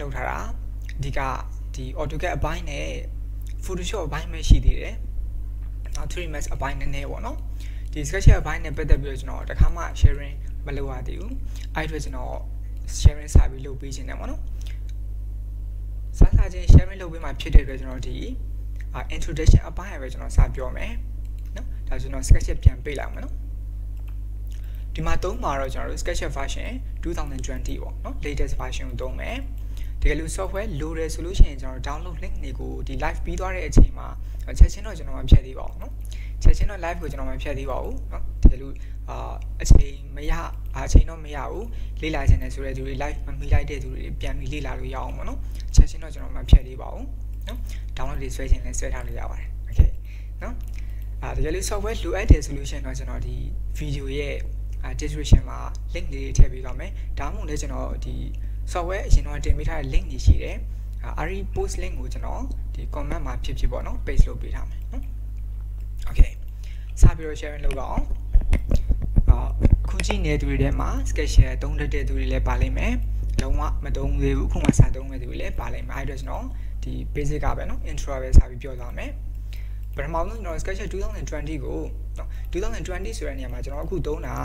လုပ်ထားတာဒီကဒီ AutoCAD အပိုင်းနဲ့ Photoshop အပိုင်းပဲရှိသေးတယ်နောက် 3D Max အပိုင်းနည်းနည်းပေါ့နော်ဒီ SketchUp အပိုင်းနဲ့ပတ်သက်ပြီးတော့ကျွန်တော်တခါမှ sharing မလုပ်ရသေးဘူးအဲ့အတွက်ကျွန်တော် sharing စာပြီးလုပ်ပေးခြင်းတယ်ပေါ့နော်စာချင်း sharing လုပ်ပေးမှဖြစ်တဲ့အတွက်ကျွန်တော်ဒီintroduction အပိုင်းပဲကျွန်တော်စပြောမယ်နော်ဒါကျွန်တော် SketchUp ပြန်ပေးလိုက်မယ်နော်ဒီမှာသုံးမှာတော့ကျွန်တော်တို့ SketchUp version 2020ပေါ့နော် latest version ကိုသုံးမယ်တကယ်လို့ software လိုတယ်ဆိုလို့ရှိရင်ကျွန်တော် download link တွေကိုဒီ live ပြီးသွားတဲ့အချိန်မှာချက်ချင်းတော့ကျွန်တော်မဖြတ်သေးပါဘူးနော်ချက်ချင်းတော့ live ကိုကျွန်တော်မဖြတ်သေးပါဘူးနော်တကယ်လို့အချိန်မရအချိန်တော့မရဘူးလေ့လာခြင်းနဲ့ဆိုတဲ့သူတွေ live မမိလိုက်တဲ့သူတွေပြန်ပြီးလေ့လာလို့ရအောင်ပေါ့နော်ချက်ချင်းတော့ကျွန်တော်မဖြတ်သေးပါဘူးနော် download တွေဆွဲခြင်းလည်းဆွဲထားလို့ရပါတယ် okay နော်တကယ်လို့ software လိုအပ်တယ်ဆိုလို့ရှိရင်တော့ကျွန်တော်ဒီ video ရဲ့description မှာ link တွေထည့်ပေးသွားမယ်ဒါမှမဟုတ်လည်းကျွန်တော်ဒီ software အရင်တော့တင်ပေးထားတဲ့ link တွေရှိတယ်အဲဒီ post link ကိုကျွန်တော်ဒီ comment မှာဖြစ်ပေါ့နော် paste လုပ်ပေးထားမယ်နော် okay စပြီးတော့ sharing လုပ်တော့အခုကြည့်နေတဲ့သူတွေထဲမှာ SketchUp သုံးတတ်တဲ့သူတွေလည်းပါလိမ့်မယ်လုံးဝမသုံးသေးဘူးအခုမှစသုံးမဲ့သူတွေလည်းပါလိမ့်မယ်အဲဒီတော့ကျွန်တော်ဒီ basic ကပဲနော် intro ပဲစပြီးပြောသွားမယ်ပထမဆုံးကျွန်တော် SketchUp 2020ကိုနော်2020ဆိုတဲ့နေရာမှာကျွန်တော်အခုသုံးတာ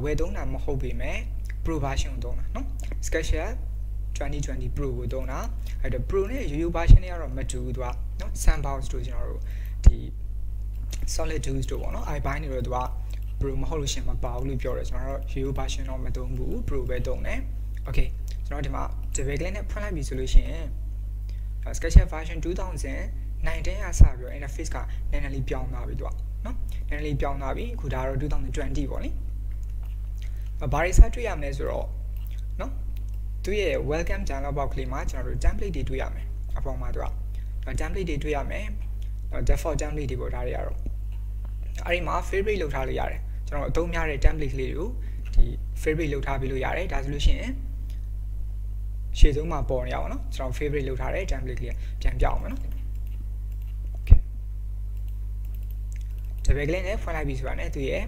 ဝယ်သုံးတာမဟုတ်ပေမဲ့ Pro version ကိုသုံးတာနော် SketchUp 2020 Pro ကိုသုံးတာအဲ့တော့ Pro နဲ့ ရိုးရိုး version တွေကတော့မတူဘူးသူကနော် Sandbox တို့ကျွန်တော်တို့ဒီ Solid Tools တို့ပေါ့နော်အဲ့ဘိုင်းတွေတော့သူက Pro မဟုတ်လို့ရှင်မပါဘူးလို့ပြောတယ်ကျွန်တော်တို့ရိုးရိုး version တော့မသုံးဘူး Pro ပဲသုံးတယ် Okay ကျွန်တော်ဒီမှာ Double click နဲ့ဖွင့်လိုက်ပြီဆိုလို့ရှိရင် SketchUp version 2019 ရစပြီးတော့ interface ကနည်းနည်းလေးပြောင်းသွားပြီသူကနော်နည်းနည်းလေးပြောင်းသွားပြီအခုဒါတော့2020ပေါ့လေဘာတွေစတွေ့ရမလဲဆိုတော့နော်သူရဲ့ welcome dialog box လေးမှာကျွန်တော်တို့ template တွေတွေ့ရမယ်အပေါ်မှာသူက template တွေတွေ့ရမယ် default template တွေပေါ့ဒါတွေကတော့အဲ့ဒီမှာ favorite လုပ်ထားလို့ရတယ်ကျွန်တော်အသုံးများတဲ့ template လေးတွေကိုဒီ favorite လုပ်ထားပြီးလို့ရတယ်ဒါဆိုလို့ရှိရင်ရှေ့ဆုံးမှာပေါ်နေရပါတော့ကျွန်တော် favorite လုပ်ထားတဲ့ template လေးပြန်ပြအောင်မယ်နော် okay ဒီဘက်ကလေးနဲ့ဖွင့်လိုက်ပြီဆိုတာနဲ့သူရဲ့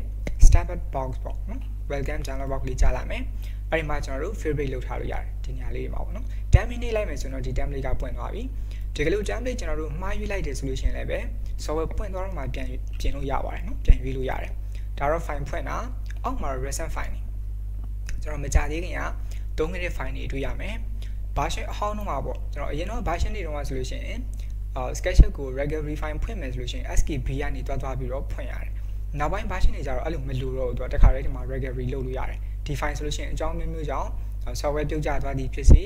startup box ပေါ့နော် welcome dialog box လေးကြားလာမယ်အဲ့ဒီမှာကျွန်တော်တို့ favorite လုပ်ထားလို့ရတယ်ဒီနေရာလေးတွေမှာပေါ့နော် terminate လိုက်မယ်ဆိုတော့ဒီ template ကပွင့်သွားပြီဒီကလေး template ကျွန်တော်တို့မှားရွေးလိုက်တယ်ဆိုလို့ရှိရင်လည်းပဲ software ပွင့်သွားတော့မှပြန်ပြင်လို့ရပါတယ်နော်ပြန်ရွေးလို့ရတယ်ဒါတော့ file ဖွင့်တာအောက်မှာ recent file နေကျွန်တော်မကြသေးခင်က3 minute file တွေတွေ့ရမယ် version အဟောင်းတော့မှာပေါ့ကျွန်တော်အရင်တော့ version တွေတော့ဆိုလို့ရှိရင်SketchUp ကို regular refine ဖွင့်မယ်ဆိုလို့ရှိရင် SKB ကနေတွားပြီးတော့ဖွင့်ရတယ်နောက်ပိုင်း version တွေကြတော့အဲ့လိုမလိုတော့ဘူးသူကတခါတည်းဒီမှာ regular reload လုပ်ရတယ်ဒီ file ဆိုလို့ရှိရင်အကြောင်းမျိုးမျိုးကြောင့် software ပြုတ်ကျသွားသည်ဖြစ်စေ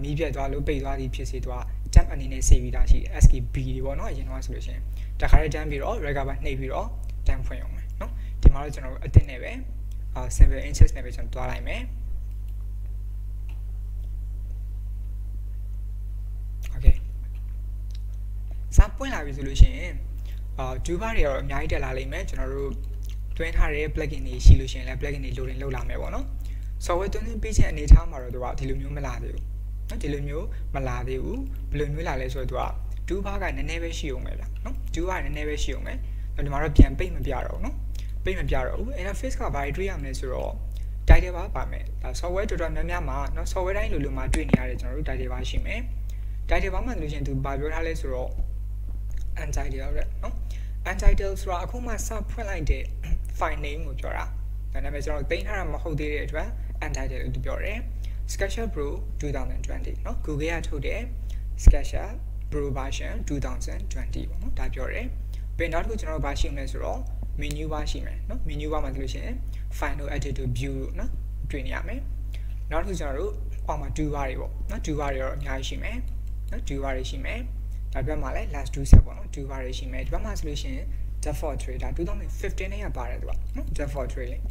မီးပြတ်သွားလို့ပိတ်သွားသည်ဖြစ်စေသူက temp အနေနဲ့ save ပြီးသားရှိ SKB တွေပေါ့နော်အရင်တော့ဆိုလို့ရှိရင်တခါတည်း temp ပြီးတော့ regular နှိပ်ပြီးတော့ temp ဖွင့်အောင်မယ်နော်ဒီမှာတော့ကျွန်တော်တို့အသစ်နဲ့ပဲsimple inches နဲ့ပဲကျွန်တော်တွားလိုက်မယ် okay စပွင့်လာပြီဆိုလို့ရှိရင်tuber တွေကတော့အများကြီးတက်လာလိမ့်မယ်ကျွန်တော်တို့တွင်းထားတဲ့ plugin တွေရှိလို့ရှိရင်လည်း plugin တွေ loading လုပ်လာမယ်ပေါ့နော် software တွင်းပေးခြင်းအနေထားမှာတော့သူကဒီလိုမျိုးမလာသေးဘူးနော်ဒီလိုမျိုးမလာသေးဘူးဘယ်လိုမျိုးလာလဲဆိုတော့သူက tuber ကနည်းနည်းပဲရှိအောင်ပဲဗျာနော် tuber နည်းနည်းပဲရှိအောင်ပဲဒီမှာတော့ပြန်ပိတ်မပြတော့ဘူးနော်ပိတ်မပြတော့ဘူး interface ကဘာတွေတွေ့ရမလဲဆိုတော့ title bar ပါမယ်ဒါ software တော်တော်များများမှာနော် software တိုင်းလိုလိုမှာတွေ့နေရတယ်ကျွန်တော်တို့ title bar ရှိမယ် title bar မှာဆိုလို့ရှိရင်သူဘာပြောထားလဲဆိုတော့ untitled တဲ့နော် untitled ဆိုတာအခုမှစဖွင့်လိုက်တဲ့ file name ကိုပြောတာဒါနဲ့ပဲကျွန်တော်တင်ထားတာမဟုတ်သေးတဲ့အတွက် untitled လို့ပြောတယ် SketchUp Pro 2020နော် Google ကထုတ်တဲ့ SketchUp Pro version 2020ပေါ့နော်ဒါပြောတယ်ပြီးနောက်တစ်ခုကျွန်တော်တို့ဘာရှိမလဲဆိုတော့ menu bar ရှိမယ်နော် menu bar မှာဆိုလို့ရှိရင် file edit to view နော်တွေ့နေရမယ်နောက်တစ်ခုကျွန်တော်တို့အောက်မှာ do bar တွေပေါ့နော် do bar တွေတော့အများကြီးရှိမယ်နော် do bar တွေရှိမယ်ဒါပြမှာလဲ last do set ပေါ့နော် do bar တွေရှိမယ်ဒီဘက်မှာဆိုလို့ရှိရင် default tray ဒါ2015နဲ့ရပါတယ်သူကနော် default tray လေး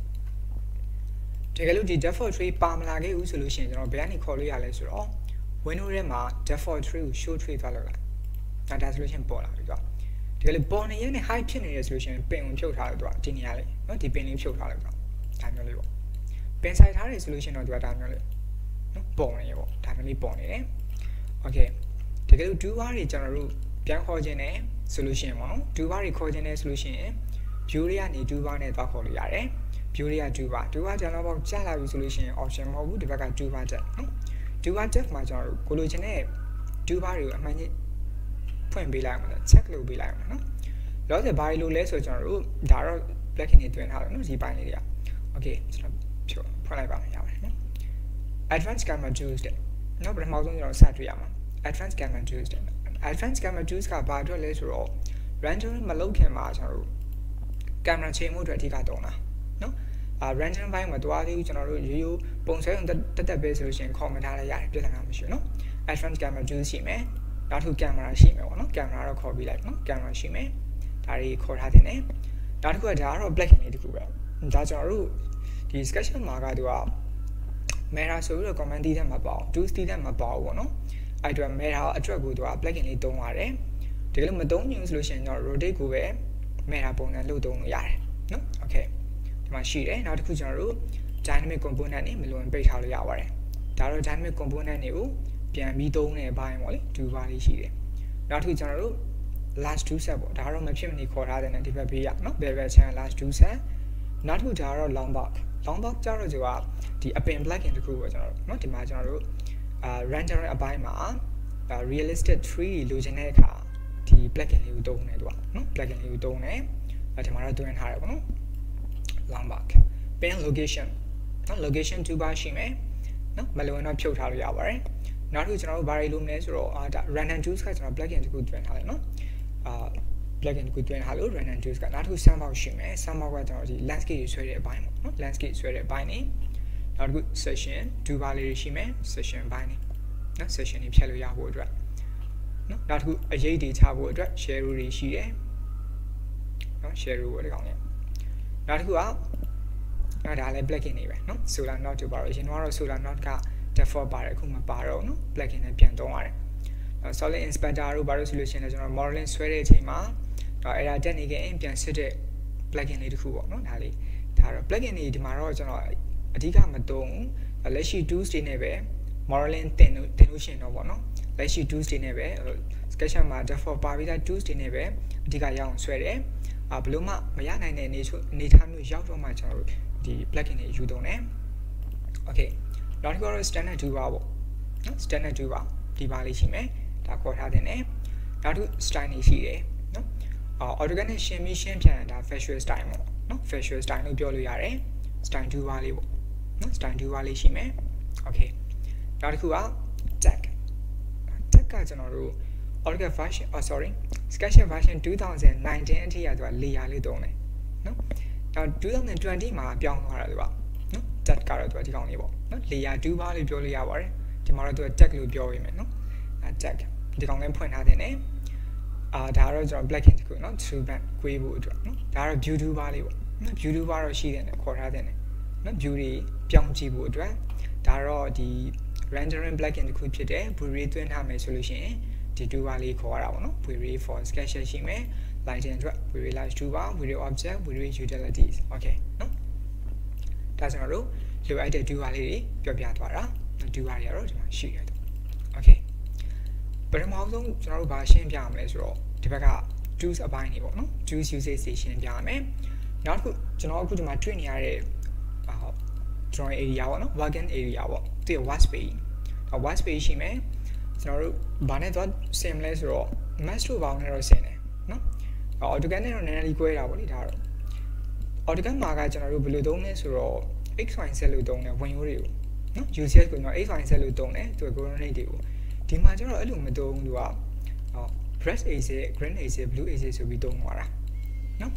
တကယ်လို့ဒီ default tray ပါမလာခဲ့ဘူးဆိုလို့ရှိရင်ကျွန်တော်ဘယ်ကနေခေါ်လို့ရလဲဆိုတော့ window ထဲမှာ default tray ကို show tray သွားလောက်လိုက်ဒါဆိုလို့ရှိရင်ပေါ်လာပြီသူကတကယ်လို့ပေါ်နေရင် high ဖြစ်နေရဆိုလို့ရှိရင်ပင်ကိုဖြုတ်ထားလို့သူကဒီနေရာလေးနော်ဒီပင်လေးဖြုတ်ထားလို့သူကဒါမျိုးလေးပေါ့ပင်ဆိုင်ထားတယ်ဆိုလို့ရှိရင်တော့သူကဒါမျိုးလေးနော်ပေါ်နေရပေါ့ဒါမျိုးလေးပေါ်နေတယ် okay တကယ်လို့ do bar တွေကျွန်တော်တို့ပြန်ခေါ်ခြင်းနဲ့ဆိုလို့ရှိရင်ပေါ့နော် do bar တွေခေါ်ခြင်းနဲ့ဆိုလို့ရှိရင် view တွေကနေ do bar နဲ့သွားခေါ်လို့ရတယ် view တွေက do bar ကျွန်တော်ပေါ့ကြားလာပြီဆိုလို့ရှိရင် option မဟုတ်ဘူးဒီဘက်က do bar တက်နော် do do bar depth မှာကျွန်တော်တို့ကိုလိုချင်တဲ့ do bar တွေကိုအမှန်ကြီးဖွင့်ပေးလိုက်မှာ check လုပ်ပေးလိုက်မှာနော်လောဆယ်ဘာလို့လဲဆိုကျွန်တော်တို့ဒါတော့ plugin တွေတွင်ထားတယ်နော်ဒီပိုင်းလေးတွေက okay ကျွန်တော်ဖွင့်လိုက်ပါမယ်ရပါတယ်နော် advanced camera tools တဲ့နော်ပထမဆုံးကျွန်တော်စတွေ့ရမှာ advanced camera tools တဲ့ advanced camera tools ကဘာအတွက်လဲဆိုတော့ rendering မလုပ်ခင်မှာကျွန်တော်တို့ camera ချိန်မှုအတွက်အဓိကသုံးတာနော်rendering ဘိုင်းမှာတွားသေးဘူးကျွန်တော်တို့ရိုးရိုးပုံစံတက်ပဲဆိုလို့ရှိရင် comment ထားလိုက်ရတယ်ပြဿနာမရှိဘူးနော် advanced camera tools ရှိမယ်နောက်တစ်ခု camera ရှိမယ်ပေါ့နော် camera တော့ခေါ်ပြီးလိုက်နော် camera ရှိမယ်ဒါတွေခေါ်ထားတဲ့နဲ့နောက်တစ်ခုကဒါကတော့ plugin လေးတစ်ခုပဲဒါကျွန်တော်တို့ဒီ SketchUp မှာကသူက meta ဆိုပြီးတော့ comment တီးတဲ့မှာပေါ့ tools တီးတဲ့မှာပေါ့ပေါ့နော်အဲ့တော့ meta အတွက်ကိုသူက plugin လေးသုံးရတယ်တကယ်လို့မသုံးဘူးဆိုလို့ရှိရင်တော့ rotate ကိုပဲ meta ပုံစံလုပ်သုံးလို့ရတယ်နော် okay ဒီမှာရှိတယ်နောက်တစ်ခုကျွန်တော်တို့ dynamic component တွေမလွန်ပိတ်ထားလို့ရပါတယ်ဒါတော့ dynamic component တွေကိုပြန်ပြီးသုံးတဲ့ဘိုင်းပေါ့လေ do bar လေးရှိတယ်နောက်တစ်ခုကျွန်တော်တို့ last two set ပေါ့ဒါတော့မဖြစ်မနေခေါ်ထားတဲ့နဲ့ဒီဘက်ဘေးရနော် bevel channel last two set နောက်တစ်ခုဒါတော့ long box ကျတော့သူကဒီအပင် plugin တစ်ခုပေါ့ကျွန်တော်တို့နော်ဒီမှာကျွန်တော်တို့rendering အပိုင်းမှာrealistic 3လိုချင်တဲ့အခါဒီ plugin လေးကိုသုံးတယ်သူကနော် plugin လေးကိုသုံးတယ်ဒီမှာတော့တွင်းထားတယ်ပေါ့နော် long box pen location နော် location 2 bar ရှိမယ်နော်မလိုရင်တော့ဖြုတ်ထားလို့ရပါတယ်နောက်တစ်ခုကျွန်တော်တို့ဘာတွေလုပ်မလဲဆိုတော့ဒါ random tools ကကျွန်တော် plugin တစ်ခုတွင်းထားတယ်နော်plugin တစ်ခုတွင်းထားလို့ random tools ကနောက်တစ်ခု sandbox ရှိမယ် sandbox ကကျွန်တော်ဒီ landscape ဆွဲတဲ့အပိုင်းပေါ့နော် landscape ဆွဲတဲ့အပိုင်းနေနောက်တစ်ခု session 2 bar လေးရှိမယ် session ဘိုင်းနေနော် session တွေဖြတ်လို့ရဖို့အတွက်နော်နောက်တစ်ခုအရေးတွေချဖို့အတွက် share rule တွေရှိတယ်နော် share rule တွေကောင်းတယ်နောက်တစ်ခုကဒါလည်း plugin တွေပဲနော် solar node တို့ပါတော့အရင်ကတော့ solar node က default ပါတယ်အခုမပါတော့နော် plugin နဲ့ပြန်သုံးရတယ်solid inspector တို့ဘာလို့ဆိုလို့ရှိရင်ကျွန်တော် modeling ဆွဲတဲ့အချိန်မှာဒါအဲ့ဒါတက်နေခင်ပြန်စစ်တဲ့ plugin လေးတစ်ခုပေါ့နော်ဒါလေးဒါတော့ plugin တွေဒီမှာတော့ကျွန်တော်အဓိကမသုံးဘူးလက်ရှိ tools တွေနဲ့ပဲ modeling တင်လို့ရှိရင်တော့ပေါ့နော်လက်ရှိ tools တွေနဲ့ပဲ SketchUp မှာ default ပါပြီးသား tools တွေနဲ့ပဲအဓိကရအောင်ဆွဲတယ်ဘလို့မှမရနိုင်တဲ့အနေထားမျိုးရောက်တော့မှကျွန်တော်တို့ဒီ plugin တွေယူသုံးတယ် okay နောက်တစ်ခုကတော့ standard toolbar ပေါ့နော် standard toolbar ဒီပါလေးရှိမယ်ဒါခေါ်ထားတဲ့နဲ့နောက်တစ်ခု style တွေရှိတယ်နော် AutoCAD နဲ့ရှင်းပြန်ဒါ facial style ပေါ့နော် facial style လို့ပြောလို့ရတယ် style toolbar လေးပေါ့နော် style toolbar လေးရှိမယ် okay နောက်တစ်ခုက tag ကကျွန်တော်တို့ AutoCAD version SketchUp version 2019အထိရသူက layer လေးသုံးတယ်နော်နောက်2020မှာပြောင်းသွားတာသူကနော် tag ကတော့သူကဒီကောင်လေးပေါ့နော် layer 2 bar လေးပြောလို့ရပါတယ်ဒီမှာတော့သူက tag လို့ပြောရမယ်နော်tag ဒီကောင်လေးဖွင့်ထားတဲ့နဲ့ဒါတော့ကျွန်တော် plugin တစ်ခုနော် true back ကွေးဖို့အတွက်နော်ဒါတော့ view to bar လေးပေါ့နော် view to bar တော့ရှိတယ်နဲ့ခေါ်ထားတဲ့နဲ့နော် view တွေပြောင်းကြည့်ဖို့အတွက်ဒါတော့ဒီ rendering plugin တစ်ခုဖြစ်တဲ့ V-Ray သွင်းထားမယ်ဆိုလို့ရှိရင်ဒီ 2 bar လေးခေါ်ရတာပေါ့နော် V-Ray for SketchUp ရှိမယ် lighting အတွက် V-Ray light 2 bar V-Ray object V-Ray utilities okay နော်ဒါကျွန်တော်တို့လိုအပ်တဲ့ 2 bar လေးတွေပြောပြသွားတာ2 bar တွေကတော့ဒီမှာရှိတယ် okay ပထမဆုံးကျွန်တော်တို့ဘာရှင်းပြရမလဲဆိုတော့ဒီဘက်က tools အပိုင်းတွေပေါ့နော် tools usage တွေရှင်းပြရမယ်နောက်တစ်ခုကျွန်တော်အခုဒီမှာတွေ့နေရတဲ့drawing area ပေါ့နော် working area ပေါ့သူရဲ့ work space work space ရှိမယ်ကျွန်တော်တို့ဘာနဲ့တော့ဆင်မလဲဆိုတော့ mask လို့ပေါင်းနဲ့တော့ဆင်တယ်နော် AutoCAD နဲ့တော့နည်းနည်းလေး꿰တာပေါ့လေဒါတော့ AutoCAD မှာကကျွန်တော်တို့ဘယ်လိုသုံးလဲဆိုတော့ XY set လို့သုံးတယ်ဝင်ရိုးတွေကိုနော် UCS ကိုကျွန်တော် XY set လို့သုံးတယ်သူက coordinate တွေကိုဒီမှာကျတော့အဲ့လိုမသုံးဘူးသူကred axis green axis blue axis ဆိုပြီးသုံးသွားတာနော်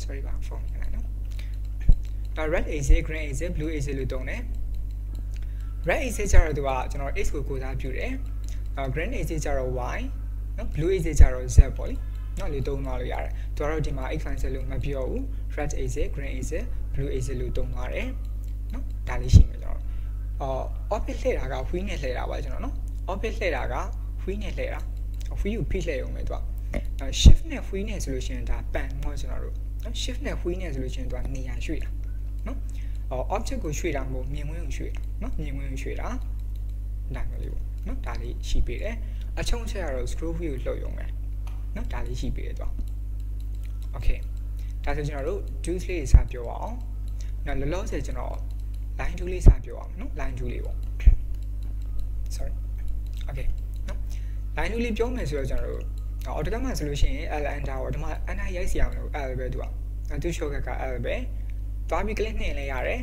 sorry ပါ phone ရနော်ဒါ red axis green axis blue axis လို့သုံးတယ် red axis ကျတော့သူကကျွန်တော် x ကိုစားပြုတယ်green axis ကျတော့ y နော် blue axis ကျတော့ z ပေါ့လေနော်လေသုံးသွားလို့ရတယ်သူကတော့ဒီမှာ x y z လို့မပြောဘူး red axis green axis blue axis လို့သုံးသွားတယ်နော်ဒါလေးရှိမယ်ကျွန်တော်offset လှည့်တာက wheel နဲ့လှည့်တာပါကျွန်တော်နော် offset လှည့်တာက wheel နဲ့လှည့်တာ wheel ကိုဖိလှည့်ရုံပဲသူက shift နဲ့ wheel နဲ့ဆိုလို့ရှိရင်ဒါပန်တော့ကျွန်တော်တို့နော် shift နဲ့ wheel နဲ့ဆိုလို့ရှိရင်သူကနေရာရွှေ့တာနော်object ကိုရွှေ့တာမဟုတ်မြင်ကွင်းကိုရွှေ့တာနော်မြင်ကွင်းကိုရွှေ့တာဒါမျိုးလေးပေါ့နော်ဒါလေးရှိပေးတယ်အချုံချက်ကတော့ scroll wheel ကိုလှုပ်ရုံပဲနော်ဒါလေးရှိပေးတယ်သူ okay ဒါဆိုကျွန်တော်တို့ juice လေးစပြောအောင်နော်လောလောဆယ်ကျွန်တော် line 2လေးစပြောအောင်နော် line 2လေးပေါ့ sorry okay နော် line 2လေးပြောမယ်ဆိုတော့ကျွန်တော်တို့ AutoCAD မှာဆိုလို့ရှိရင် L enter ကိုဒီမှာ enter ရိုက်စီအောင်လို့ L ပဲသူကshortcut က L ပဲသွားပြီး click နှိပ်လဲရတယ်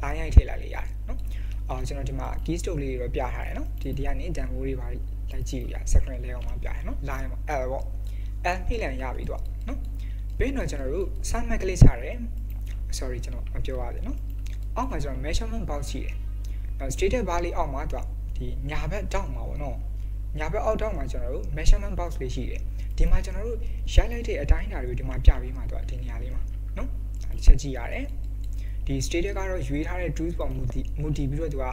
line ရိုက်ထည့်လိုက်လေရတယ်နော်ကျွန်တော်ဒီမှာ key stroke လေးတွေတော့ပြထားတယ်နော်ဒီကနေ demo တွေပါလိုက်ကြည့်ရ screen လေးအောင်မှာပြတယ်နော် line ပေါ့ L ပေါ့ L နှိပ်လဲရပြီတော့နော်ပြီးတော့ကျွန်တော်တို့ summit ကလေးချတယ် sorry ကျွန်တော်မပြောရသေးနော်အောက်မှာကျွန်တော် measurement box ရှိတယ် stated bar လေးအောက်မှာသူကဒီညာဘက်တောက်မှာပေါ့နော်ညာဘက်အောက်တောက်မှာကျွန်တော်တို့ measurement box လေးရှိတယ်ဒီမှာကျွန်တော်တို့ရိုက်လိုက်တဲ့အတိုင်းအတာတွေကိုဒီမှာပြပေးမှာသူကဒီနေရာလေးမှာနော်တစ်ချက်ကြည့်ရတယ်ဒီ stated ကတော့ရွေးထားတဲ့ tools ပေါ်မူတည်ပြီးတော့သူက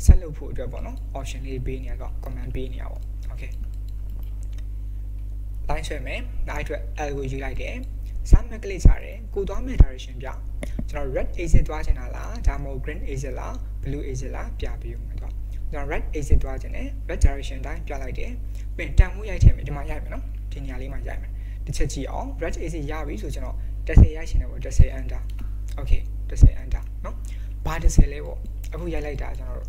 ဆက်လုပ်ဖို့အတွက်ပေါ့နော် option လေးပေးနေရတော့ command ပေးနေရပေါ့ okay line ဆွဲမယ် line အတွက် L ကိုယူလိုက်တယ် summit ကလေးချတယ်ကိုသွားမဲ့ direction ပြကျွန်တော် red exit သွားချင်တာလားဒါမှမဟုတ် green exit လား blue exit လားပြပေးဦးမယ်တော့ကျွန်တော် red exit သွားချင်တယ် red direction တိုင်းပြလိုက်တယ်ပြီးတန်ဖိုးရိုက်ထည့်မယ်ဒီမှာရိုက်မယ်နော်ဒီနေရာလေးမှာရိုက်မယ်တစ်ချက်ကြည့်အောင် red exit ရပြီဆိုကျွန်တော်10ရိုက်ရှင်တယ်ပေါ့10 enter okay 10 enter နော်ဘာ10လဲပေါ့အခုရိုက်လိုက်တာကျွန်တော်တို့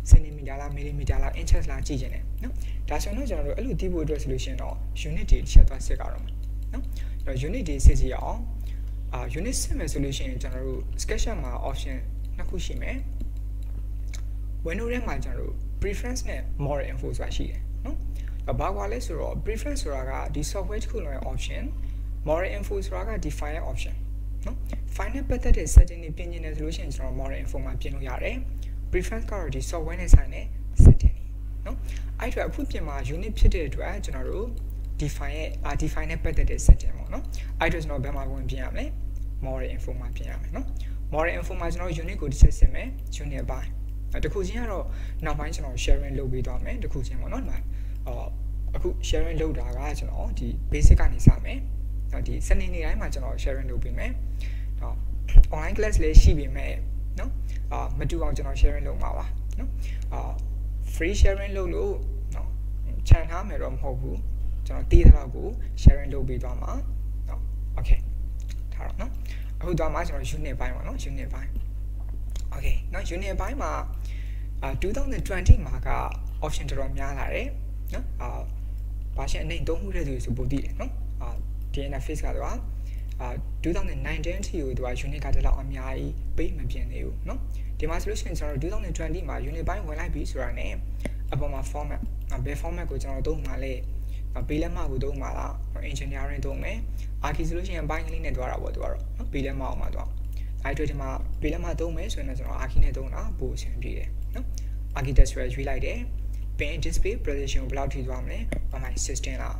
စင်တီမီတာလားမီလီမီတာလား inches လားကြည့်ချင်တယ်နော်ဒါဆိုတော့ကျွန်တော်တို့အဲ့လိုတီးဖို့အတွက်ဆိုလို့ရှိရင်တော့ unit တွေတစ်ချက်သွားစစ်ကြတော့မှာနော်အဲ့တော့ unit တွေစစ်စီအောင်unit စစ်မယ်ဆိုလို့ရှိရင်ကျွန်တော်တို့ SketchUp မှာ option နှစ်ခုရှိမယ် window ထဲမှာကျွန်တော်တို့ preference နဲ့ model info ဆိုတာရှိတယ်နော်ဘာကွာလဲဆိုတော့ preference ဆိုတာကဒီ software တစ်ခုလုံးရဲ့ option model info ဆိုတာကဒီ file ရဲ့ option နော် file နဲ့ပတ်သက်တဲ့ setting တွေပြင်နေတယ်ဆိုလို့ရှိရင်ကျွန်တော် model info မှာပြင်လို့ရတယ် preference ကတော့ဒီ software နဲ့ဆိုင်တဲ့ setting နော်အဲ့အတွက်အခုပြင်မှာ unit ဖြစ်တဲ့အတွက်ကျွန်တော်တို့ define ရဲ့ define နဲ့ပတ်သက်တဲ့ setting ပေါ့နော်အဲ့အတွက်ကျွန်တော်ဘယ်မှာဝင်ပြင်ရမလဲ model info မှာပြင်ရမယ်နော် model info မှာကျွန်တော် unit ကိုတစ်ချက်စစ်မယ် unit ပိုင်းတခုချင်းကတော့နောက်ပိုင်းကျွန်တော် sharing လုပ်ပေးသွားမယ်တခုချင်းပေါ့နော်ဒီမှာအခု sharing လုပ်တာကကျွန်တော်ဒီ basic ကနေစမယ်ဒီစနေနေ့တိုင်းမှာကျွန်တော် sharing လုပ်ပေးမယ်online class လေးရှိပြီမဲ့နော်မတူအောင်ကျွန်တော် sharing လုပ်မှာပါနော်free sharing လုပ်လို့နော်ခြံထားမယ်တော့မဟုတ်ဘူးကျွန်တော်တည်တဲ့လောက်ကို sharing လုပ်ပေးသွားမှာနော် okay ထားတော့နော်အခုသွားမှာကျွန်တော် unit ပိုင်းပါနော် unit ပိုင်း okay နော် unit ပိုင်းမှာ2020မှာက option တော်တော်များလာတယ်နော်ဘာရှင်းအနေသုံးမှုတဲ့သူဆိုပို့တည်တယ်နော်ဒီ interface ကတော့2019 ထိကိုသူက unit ကတည်းကအများကြီးပေးမပြင်သေးဘူးเนาะဒီမှာဆိုလို့ရှိရင်ကျွန်တော်တို့2020မှာ unit ပိုင်းဝင်လိုက်ပြီဆိုတာ ਨੇ အပေါ်မှာ format ဘယ် format ကိုကျွန်တော်သုံးမှာလဲပေးလက်မကိုသုံးမှာလား engineering သုံးမယ် archi ဆိုလို့ရှိရင်ဘိုင်းကလေးနဲ့တွားတာပေါ့သူကတော့เนาะပေးလက်မအောင်မှာတော့အဲ့အတွက်ဒီမှာပေးလက်မသုံးမယ်ဆိုရင်ကျွန်တော် archi နဲ့သုံးတာပိုအဆင်ပြေတယ်เนาะ architecture ရွေးလိုက်တယ် pin display precision ကိုဘယ်လောက်ထိသွားမလဲ online system လား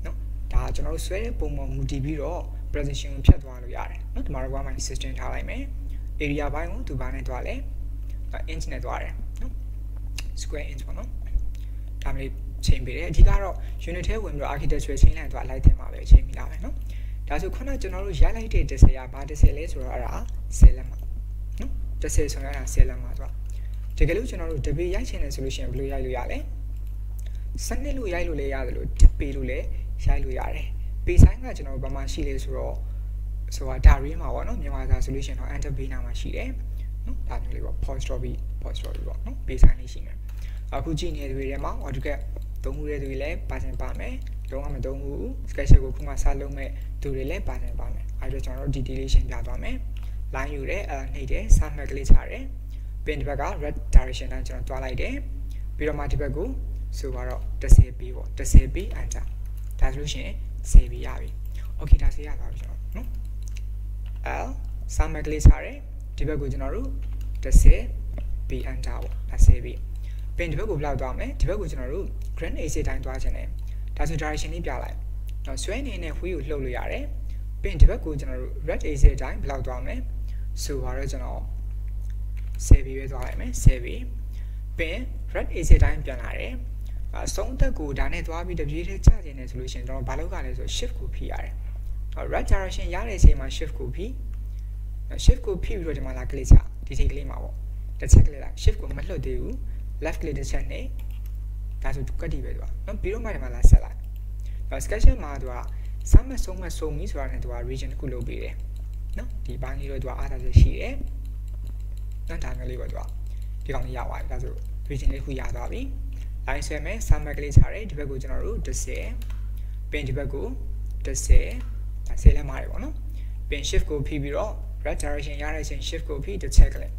เนาะဒါကျွန်တော်တို့ဆွဲတဲ့ပုံပေါ်မူတည်ပြီးတော့ precision ကိုဖြတ်သွားလို့ရတယ်เนาะဒီမှာတော့ online system ထားလိုက်မယ် area ဘိုင်းကိုသူဘာနဲ့တွားလဲ inch နဲ့တွားတယ်เนาะ square inch ပေါ့เนาะဒါမှလည်းချိန်ပေးတယ်အဓိကတော့ unit ထဲဝင်ပြီးတော့ architecture ချိန်လိုက်တော့လိုက်တင်ပါပဲချိန်မိတာပဲเนาะဒါဆိုခုနကကျွန်တော်တို့ရိုက်လိုက်တဲ့10ရာဘာ10လဲဆိုတော့အဲ့ဒါ10လက်မှာเนาะ10ဆိုရင်အဲ့ဒါ10လက်မှာဆိုတော့တကယ်လို့ကျွန်တော်တို့တပေရိုက်ချင်တယ်ဆိုလို့ရှိရင်ဘယ်လိုရိုက်လို့ရလဲစနစ်လို့ရိုက်လို့လည်းရတယ်လို့တစ်ပေလို့လည်းရိုက်လို့ရတယ်ပေဆိုင်ကကျွန်တော်တို့ဘာမှရှိလဲဆိုတော့ဆိုတာဒါရီမှာပေါ့နော်မြန်မာစာဆိုလို့ရှိရင်တော့ enter ဘေးနားမှာရှိတယ်နော်ဒါမျိုးလေးပေါ့ apostrophe ပေါ့နော်ပေဆိုင်လေးရှိမယ်အခုကြည့်နေတဲ့တွေထဲမှာ AutoCAD သုံးမှုတဲ့တွေလည်းပါစင်ပါမယ်လုံးဝမသုံးဘူး SketchUp ကိုခုမှစလုပ်မဲ့သူတွေလည်းပါစင်ပါမယ်အဲ့တော့ကျွန်တော်တို့ detail လေးရှင်းပြသွားမယ် line ယူတယ်နှိပ်တယ် summit ကလေးချတယ်pin ဒီဘက်က red direction တိုင်းကျွန်တော်တွားလိုက်တယ်ပြီးတော့မှဒီဘက်ကိုဆိုတော့10ပြီးပေါ့10ပြီး enter ဒါဆိုလို့ရှိရင်10ပြီးရပြီ okay ဒါစေရသွားပြီကျွန်တော်နော် L summit ကလေးချတယ်ဒီဘက်ကိုကျွန်တော်တို့10ပြီး enter ပေါ့ဒါ10ပြီး pin ဒီဘက်ကိုဘယ်လောက်သွားမလဲဒီဘက်ကိုကျွန်တော်တို့ grand axis တိုင်းသွားချင်တယ်ဒါဆို direction လေးပြလိုက်တော့ဆွဲနေတဲ့ wheel ကိုလှုပ်လို့ရတယ် pin ဒီဘက်ကိုကျွန်တော်တို့ red axis တိုင်းဘယ်လောက်သွားမလဲဆိုတော့ကျွန်တော်10ပြီးပဲသွားလိုက်မယ်10ပြီး pin red axis တိုင်းပြန်လာတယ်အဆုံးသက်ကိုဒါနဲ့သွားပြီးတပြေးထဲချကျင်နေဆိုလို့ရှိရင်ကျွန်တော်ဘာလုပ်ရလဲဆို shift ကိုဖိရတယ် red direction ရတဲ့အချိန်မှာ shift ကိုဖိပြီးတော့ဒီမှာလာကလစ်ချဒီထိကလေးမှာပေါ့တစ်ချက်ကလေးလိုက် shift ကိုမလှုပ်သေးဘူး left ကလေးတစ်ချက်နဲ့ဒါဆိုကတ်တီပဲသူကနော်ပြီးတော့မှဒီမှာလာဆက်လိုက်SketchUp မှာသူက summit ဆုံးပြီဆိုတာနဲ့သူက region တစ်ခုလုပ်ပေးတယ်နော်ဒီဘိုင်းလေးတော့သူကအားသာချက်ရှိတယ် နော်ဒါမျိုးလေးပေါ့သူကဒီကောင်လေးရပါတယ်ဒါဆို region လေးခုရသွားပြီ line ဆွဲမယ် summary ကလေးချတယ်ဒီဘက်ကိုကျွန်တော်တို့10ပင်ဒီဘက်ကို10ဒါ10လက်မားတယ်ပေါ့နော်ပင် shift ကိုဖိပြီးတော့ red direction ရတဲ့အချိန် shift ကိုဖိတစ်ချက်ကလေး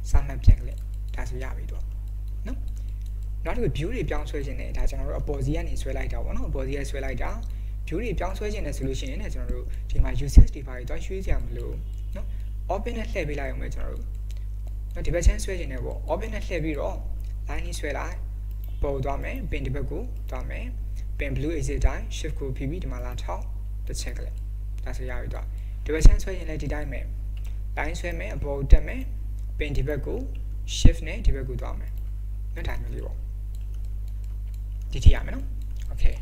summary ပြန်ကလေးဒါဆိုရပြီတော့နော်နောက်တစ်ခု view တွေပြောင်းဆွဲခြင်းနဲ့ဒါကျွန်တော်တို့အပေါ်စီကနေဆွဲလိုက်တာပေါ့နော်အပေါ်စီကဆွဲလိုက်တာ view တွေပြောင်းဆွဲခြင်းနဲ့ဆိုလို့ရှိရင်လည်းကျွန်တော်တို့ဒီမှာ usage တွေပါတွေတွားရွှေ့ကြမလို့နော် open နဲ့လှည့်ပေးလိုက်အောင်ပဲကျွန်တော်တို့နော်ဒီဘက်ချမ်းဆွဲခြင်းနဲ့ပေါ့ open နဲ့လှည့်ပြီးတော့ line ကြီးဆွဲလိုက်ပေါ်သွားမယ်ပင်ဒီဘက်ကိုသွားမယ်ပင် blue exit တိုင်း shift ကိုဖိပြီးဒီမှာလာထောက်တစ်ချက်ကလေးဒါဆိုရပြီတော့ဒီဘက်ချမ်းဆွဲခြင်းလည်းဒီတိုင်းပဲ line ဆွဲမယ်အပေါ်တက်မယ်ပင်ဒီဘက်ကို shift နဲ့ဒီဘက်ကိုသွားမယ်နော်ဒါမျိုးလေးပေါ့ဒီထိရမယ်နော် okay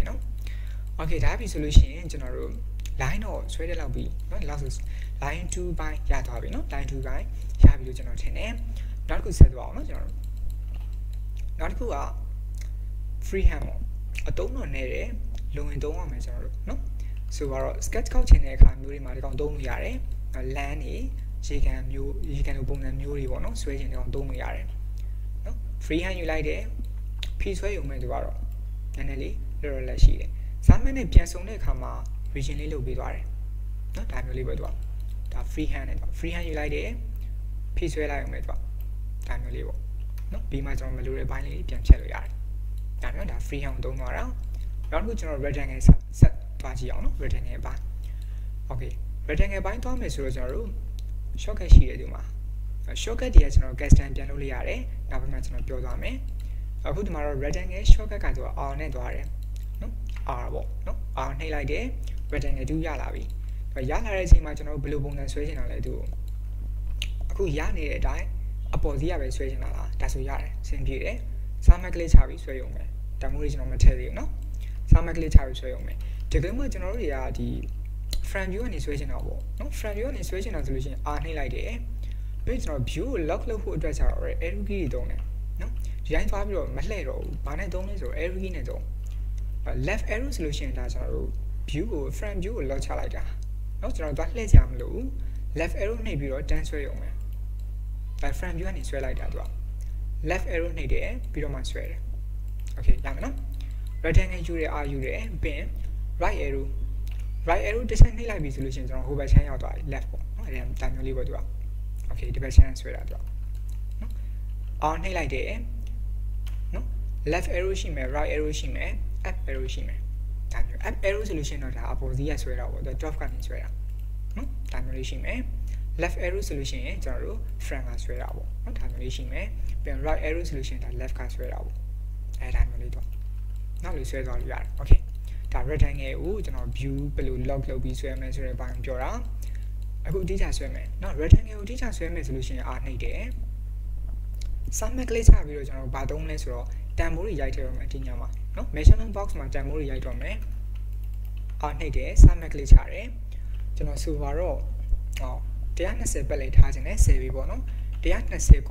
နော် okay ဒါပြီဆိုလို့ရှိရင်ကျွန်တော်တို့ line တော့ဆွဲတဲ့လောက်ပြီเนาะဒီလောက်ဆို line 2ပိုင်းရသွားပြီเนาะ line 2ပိုင်းရပြီလို့ကျွန်တော်ထင်တယ်နောက်တစ်ခုဆက်သွားအောင်เนาะကျွန်တော်တို့နောက်တစ်ခုက free hand ပေါ့အတုံးတော့နေတယ်လုံရင်သုံးရမယ်ကျွန်တော်တို့เนาะဆိုတော့ sketch ကောက်ချင်တဲ့အခါမျိုးတွေမှာဒီကောင်သုံးလို့ရတယ် land နေရေကန်မျိုးရေကန်လိုပုံစံမျိုးတွေပေါ့เนาะဆွဲချင်တဲ့ကောင်သုံးလို့ရတယ်เนาะ free hand ယူလိုက်တယ်ဖြည့်ဆွဲရုံမဲ့ဒီကတော့နည်းနည်းလေးလောလောလက်ရှိတယ်ဇာမန်နဲ့ပြန်ဆုံတဲ့အခါမှာ region လေးလုပ်ပေးသွားတယ်เนาะဒါမျိုးလေးပဲသူကဒါ free hand နဲ့ free hand ယူလိုက်တယ်ဖြည့်ဆွဲလိုက်အောင်ပဲသူကဒါမျိုးလေးပေါ့เนาะပြီးမှကျွန်တော်မလိုတဲ့ဘိုင်းလေးပြန်ဖြတ်လို့ရတယ်ဒါမျိုးဒါ free hand ကိုသုံးသွားတာနောက်တစ်ခုကျွန်တော် rectangle ဆက်သွားကြည့်အောင်เนาะ rectangle ဘိုင်း okay rectangle ဘိုင်းသွားမယ်ဆိုတော့ကျွန်တော်တို့ shortcut ရှိတယ်ဒီမှာ shortcut တွေကကျွန်တော် custom ပြန်လုပ်လို့ရတယ်နောက်ပိုင်းမှာကျွန်တော်ပြောသွားမယ်အခုဒီမှာတော့ rectangle shortcut ကဆိုတော့ R နဲ့သွားတယ်နော် R ပေါ့နော် R နှိပ်လိုက်တယ် rectangle 2ရလာပြီရလာတဲ့အချိန်မှာကျွန်တော်ဘယ်လိုပုံစံဆွဲချင်တာလဲသူအခုရနေတဲ့အတိုင်းအပေါ်စီးရပဲဆွဲချင်တာလားဒါဆိုရတယ်အဆင်ပြေတယ်စာမက်ကလေးချပြီးဆွဲရုံပဲဒါမျိုးလေးကျွန်တော်မထည့်သေးဘူးနော်စာမက်ကလေးချပြီးဆွဲရုံပဲဒီကလေးမှာကျွန်တော်တို့တွေကဒီ front view ကနေဆွဲချင်တာပေါ့နော် front view ကနေဆွဲချင်တာဆိုလို့ရှိရင် R နှိပ်လိုက်တယ်ပြီးကျွန်တော် view ကို lock လုပ်ဖို့အတွက်ကျတော့ arrow key တွေသုံးတယ်နော်ဒီတိုင်းသွားပြီးတော့မလှည့်တော့ဘူးဘာနဲ့သုံးလဲဆိုတော့ arrow key နဲ့သုံးleft arrow ဆိုလို့ရှိရင်ဒါကျွန်တော်တို့ view ကို front view ကို lock ချလိုက်တာเนาะကျွန်တော်တို့လှည့်ကြမလို့ left arrow နှိပ်ပြီးတော့တန်းဆွဲရုံပဲဒါ front view ကနေဆွဲလိုက်တာသူက left arrow နှိပ်တယ်ပြီးတော့မှဆွဲတယ် okay ရမယ်နော် rectangle ယူတယ် R ယူတယ်ပင် right arrow တစ်ချက်နှိပ်လိုက်ပြီဆိုလို့ရှိရင်ကျွန်တော်ဟိုဘက်ချမ်းရောက်သွားပြီ left ပေါ့เนาะအဲ့ဒါမျိုးလေးပေါ့သူက okay ဒီဘက်ချမ်းဆွဲတာသူကเนาะ R နှိပ်လိုက်တယ်เนาะ left arrow ရှိမယ် right arrow ရှိမယ် up arrow ရှိမယ်ဒါမျိုး up arrow ဆိုလို့ရှိရင်တော့ဒါအပေါ်စီးရဆွဲတာပေါ့သူ top ကနေဆွဲတာနော်ဒါမျိုးလေးရှိမယ် left arrow ဆိုလို့ရှိရင်ကျွန်တော်တို့ front ကဆွဲတာပေါ့နော်ဒါမျိုးလေးရှိမယ်ပြန် right arrow ဆိုလို့ရှိရင်ဒါ left ကဆွဲတာပေါ့အဲဒါမျိုးလေးတော့နောက်လေးဆွဲသွားလို့ရတယ် okay ဒါ rectangle ကိုကျွန်တော် view ဘယ်လို lock လုပ်ပြီးဆွဲမယ်ဆိုတဲ့ဘိုင်းပြောတာအခုအတိအကျဆွဲမယ်နော် rectangle ကိုအတိအကျဆွဲမယ်ဆိုလို့ရှိရင် R နှိပ်တယ် summary ကလေးချပြီးတော့ကျွန်တော်ဘာသုံးလဲဆိုတော့တန်ဖိုးတွေရိုက်ထည့်ရမယ်ဒီညမှာနော် measurement box မှာတန်ဖိုးတွေရိုက်တော့မယ် R နှိပ်တယ် summary ကလေးချတယ်ကျွန်တော်ဆိုပါတော့120ပတ်လေးထားခြင်းနဲ့10ပြီပေါ့နော်120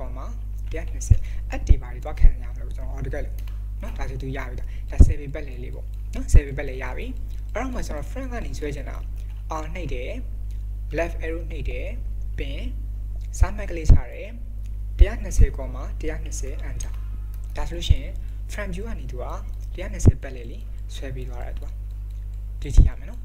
120 အတီပါတွေသွားခံရအောင်လို့ကျွန်တော် order ကလေးနော်ဒါဆိုသူရပြီဒါ10ပြီပတ်လေးလေးပေါ့နော်10ပြီပတ်လေးရပြီအဲ့တော့မှကျွန်တော် front ကနေဆွဲချင်တာ R နှိပ်တယ် left arrow နှိပ်တယ်ပင် summary ကလေးချတယ်120 120 enter ဒါဆိုလို့ရှိရင် front view ကနေသူက120ပတ်လေးလေးဆွဲပြီးသွားတာသူကဒီကြည့်ရမယ်နော်